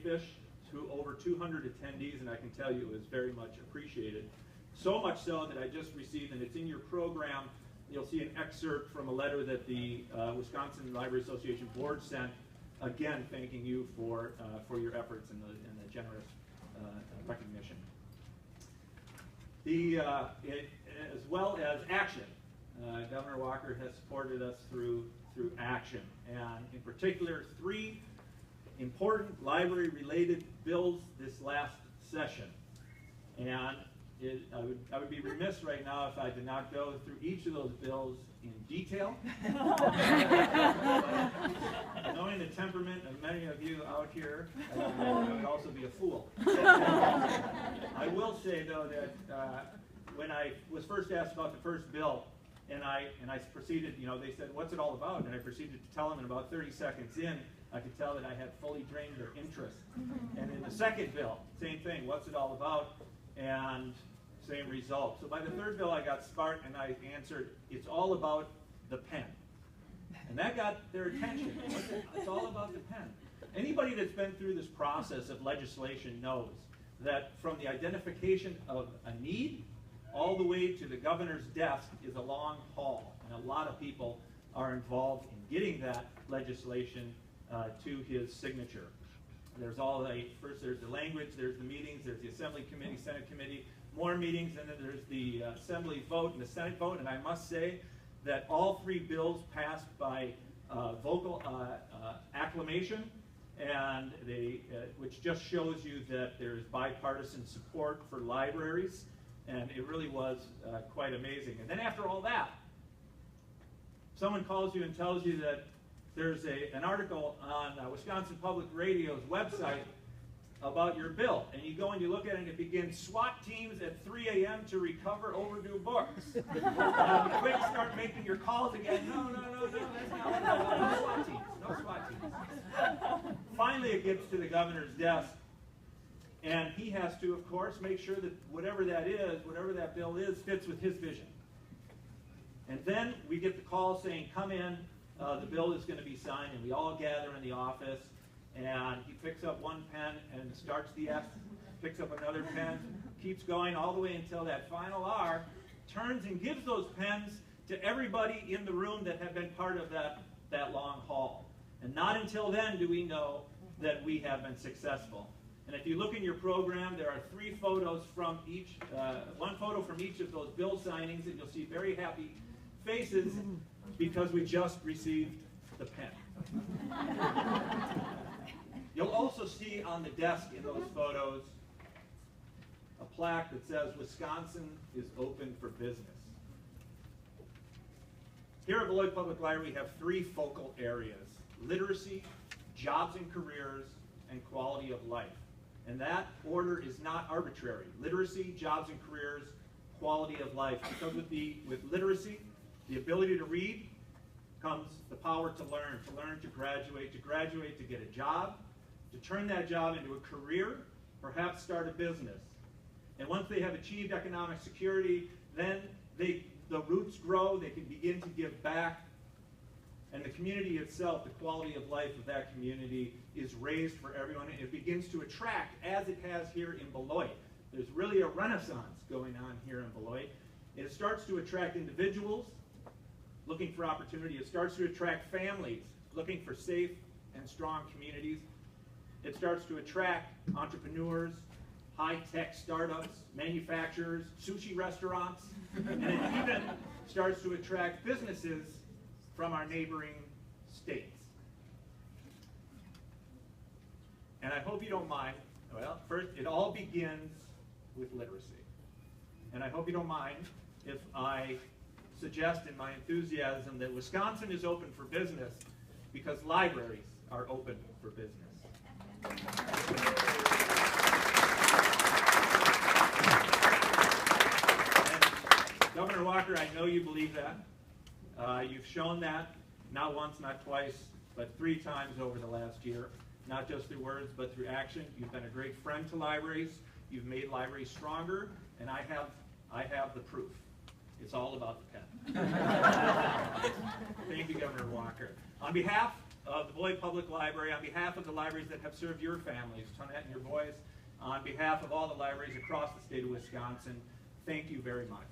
fish to over 200 attendees, and I can tell you it was very much appreciated. So much so that I just received, and it's in your program, you'll see an excerpt from a letter that the Wisconsin Library Association Board sent, again thanking you for your efforts and the generous recognition. As well as action. Governor Walker has supported us through action, and in particular 3 important library-related bills this last session. And I would be remiss right now if I did not go through each of those bills in detail. Knowing the temperament of many of you out here, I would also be a fool. I will say, though, that when I was first asked about the first bill, and I proceeded, they said, what's it all about? And I proceeded to tell them, and about 30 seconds in, I could tell that I had fully drained their interest. And in the second bill, same thing, what's it all about? And same result. So by the third bill, I got smart and I answered, it's all about the pen. And that got their attention. It's all about the pen. Anybody that's been through this process of legislation knows that from the identification of a need all the way to the governor's desk is a long haul. And a lot of people are involved in getting that legislation to his signature. There's first there's the language, there's the meetings, there's the Assembly Committee, Senate Committee, more meetings, and then there's the Assembly vote and the Senate vote. And I must say that all 3 bills passed by vocal acclamation, and which just shows you that there's bipartisan support for libraries, and it really was quite amazing. And then after all that, someone calls you and tells you that there's an article on Wisconsin Public Radio's website about your bill, and you go and you look at it and it begins, SWAT teams at 3 a.m. to recover overdue books. Quick, start making your calls again. No, that's not no SWAT teams. No SWAT teams. Finally, it gets to the governor's desk, and he has to, of course, make sure that whatever that bill is, fits with his vision. And then we get the call saying, come in, the bill is going to be signed, and we all gather in the office, and he picks up one pen and starts the S, picks up another pen, keeps going all the way until that final R, turns and gives those pens to everybody in the room that had been part of that long haul. And not until then do we know that we have been successful. And if you look in your program, there are 3 photos from each, one photo from each of those bill signings, and you'll see very happy faces because we just received the pen. You'll also see on the desk in those photos a plaque that says, Wisconsin is open for business. Here at Beloit Public Library, we have 3 focal areas: literacy, jobs and careers, and quality of life. And that order is not arbitrary. Literacy, jobs and careers, quality of life. Because with literacy, the ability to read, comes the power to learn to graduate to get a job, to turn that job into a career, perhaps start a business. And once they have achieved economic security, then the roots grow, they can begin to give back, and the community itself, the quality of life of that community is raised for everyone, and it begins to attract, as it has here in Beloit. There's really a renaissance going on here in Beloit. It starts to attract individuals looking for opportunity. It starts to attract families looking for safe and strong communities. It starts to attract entrepreneurs, high-tech startups, manufacturers, sushi restaurants, and it even starts to attract businesses from our neighboring states. And I hope you don't mind, well, first, it all begins with literacy. And I hope you don't mind if I suggest in my enthusiasm that Wisconsin is open for business because libraries are open for business. And Governor Walker, I know you believe that. You've shown that, not once, not twice, but 3 times over the last year, not just through words, but through action. You've been a great friend to libraries. You've made libraries stronger, and I have the proof. It's all about the pen. Thank you, Governor Walker. On behalf of the Beloit Public Library, on behalf of the libraries that have served your families, Tonette and your boys, on behalf of all the libraries across the state of Wisconsin, thank you very much.